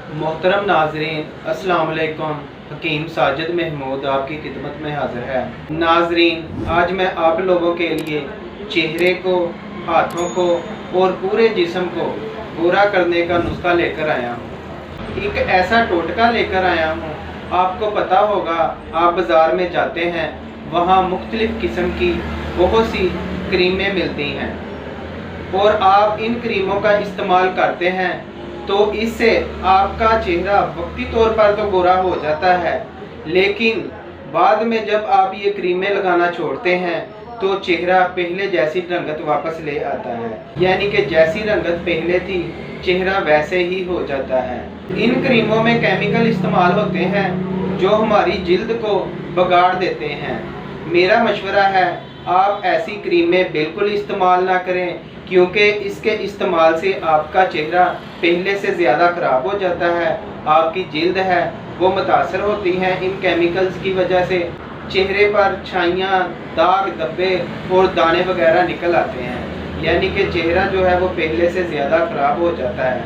मोहतरम नाजरीन, अस्सलाम वालेकुम। हकीम साजिद महमूद आपकी खिदमत में हाजिर है। नाजरीन, आज मैं आप लोगों के लिए चेहरे को, हाथों को और पूरे जिस्म को गोरा करने का नुस्खा लेकर आया हूँ। एक ऐसा टोटका लेकर आया हूँ। आपको पता होगा, आप बाज़ार में जाते हैं, वहाँ मुख्तलिफ़ किस्म की बहुत सी क्रीमें मिलती हैं और आप इन क्रीमों का इस्तेमाल करते हैं तो इससे आपका चेहरा वक्ती तौर पर तो गोरा हो जाता है, लेकिन बाद में जब आप ये क्रीमें लगाना छोड़ते हैं तो चेहरा पहले जैसी रंगत वापस ले आता है। यानी कि जैसी रंगत पहले थी, चेहरा वैसे ही हो जाता है। इन क्रीमों में केमिकल इस्तेमाल होते हैं जो हमारी जिल्द को बिगाड़ देते हैं। मेरा मशवरा है, आप ऐसी क्रीमें बिल्कुल इस्तेमाल ना करें, क्योंकि इसके इस्तेमाल से आपका चेहरा पहले से ज़्यादा ख़राब हो जाता है। आपकी जिल्द है वो मुतासर होती हैं इन केमिकल्स की वजह से। चेहरे पर छाइयाँ, दाग, धब्बे और दाने वगैरह निकल आते हैं, यानी कि चेहरा जो है वो पहले से ज़्यादा ख़राब हो जाता है।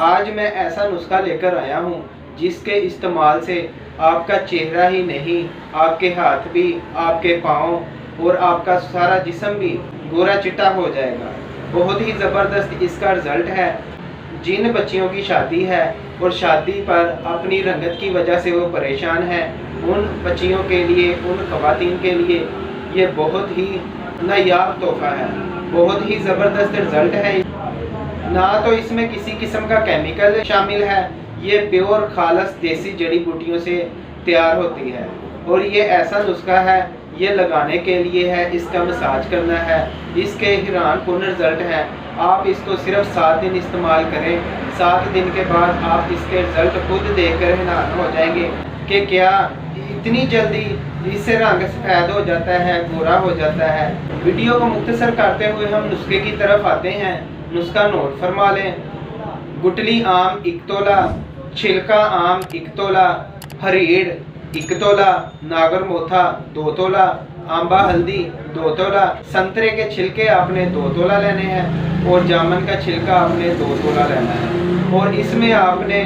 आज मैं ऐसा नुस्खा लेकर आया हूँ जिसके इस्तेमाल से आपका चेहरा ही नहीं, आपके हाथ भी, आपके पाँव और आपका सारा जिस्म भी गोरा चिट्टा हो जाएगा। बहुत ही ज़बरदस्त इसका रिज़ल्ट है। जिन बच्चियों की शादी है और शादी पर अपनी रंगत की वजह से वो परेशान है, उन बच्चियों के लिए, उन ख़वातीन के लिए ये बहुत ही नायाब तोहफ़ा है। बहुत ही ज़बरदस्त रिज़ल्ट है। ना तो इसमें किसी किस्म का केमिकल शामिल है, ये प्योर खालस देसी जड़ी बूटियों से तैयार होती है और ये ऐसा नुस्खा है, ये लगाने के लिए है, इसका मसाज करना है। इसके हैरान कुन रिज़ल्ट है। आप इसको सिर्फ 7 दिन इस्तेमाल करें। 7 दिन के बाद आप इसके रिज़ल्ट खुद देखकर हैरान हो जाएंगे कि क्या इतनी जल्दी इससे रंग सफ़ेद हो जाता है, गोरा हो जाता है। वीडियो को मुख्तसर करते हुए हम नुस्खे की तरफ आते हैं। नुस्खा नोट फरमा लें। गुटली आम 1 तोला, छिलका आम 1 तोला, हरीड़ 1 तोला, नागर मोथा 2 तोला, आंबा हल्दी 2 तोला, संतरे के छिलके आपने 2 तोला लेने हैं और जामुन का छिलका आपने 2 तोला लेना है और इसमें आपने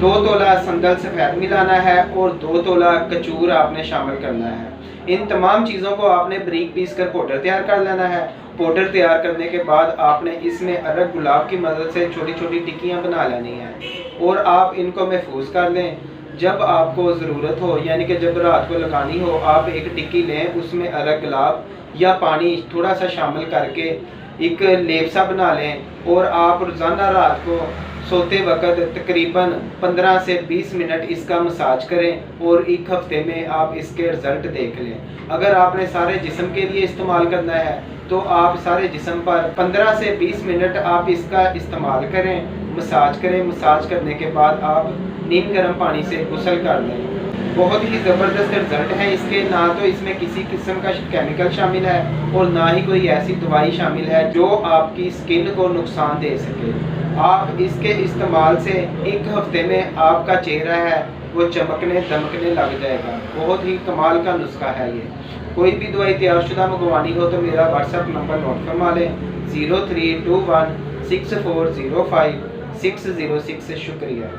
2 तोला संदल सफ़ेद मिलाना है और 2 तोला कचूर आपने शामिल करना है। इन तमाम चीज़ों को आपने बारीक पीस कर पाउडर तैयार कर लेना है। पाउडर तैयार करने के बाद आपने इसमें अरग गुलाब की मदद से छोटी छोटी टिक्कियाँ बना लेनी हैं और आप इनको महफूज कर लें। जब आपको ज़रूरत हो, यानी कि जब रात को लगानी हो, आप एक टिक्की लें, उसमें अरग गुलाब या पानी थोड़ा सा शामिल करके एक लेप सा बना लें और आप रोज़ाना रात को सोते वक्त तकरीबन 15 से 20 मिनट इसका मसाज करें और 1 हफ्ते में आप इसके रिज़ल्ट देख लें। अगर आपने सारे जिस्म के लिए इस्तेमाल करना है तो आप सारे जिस्म पर 15 से 20 मिनट आप इसका इस्तेमाल करें, मसाज करें। मसाज करने के बाद आप नीम गर्म पानी से गुस्ल कर लें। बहुत ही ज़बरदस्त रिज़ल्ट है इसके। ना तो इसमें किसी किस्म का केमिकल शामिल है और ना ही कोई ऐसी दवाई शामिल है जो आपकी स्किन को नुकसान दे सके। आप इसके इस्तेमाल से 1 हफ्ते में आपका चेहरा है वो चमकने दमकने लग जाएगा। बहुत ही कमाल का नुस्खा है ये। कोई भी दवाई तैयारशुदा मंगवानी हो तो मेरा व्हाट्सएप नंबर नोट फरमा लें, 0321 6405 606। शुक्रिया।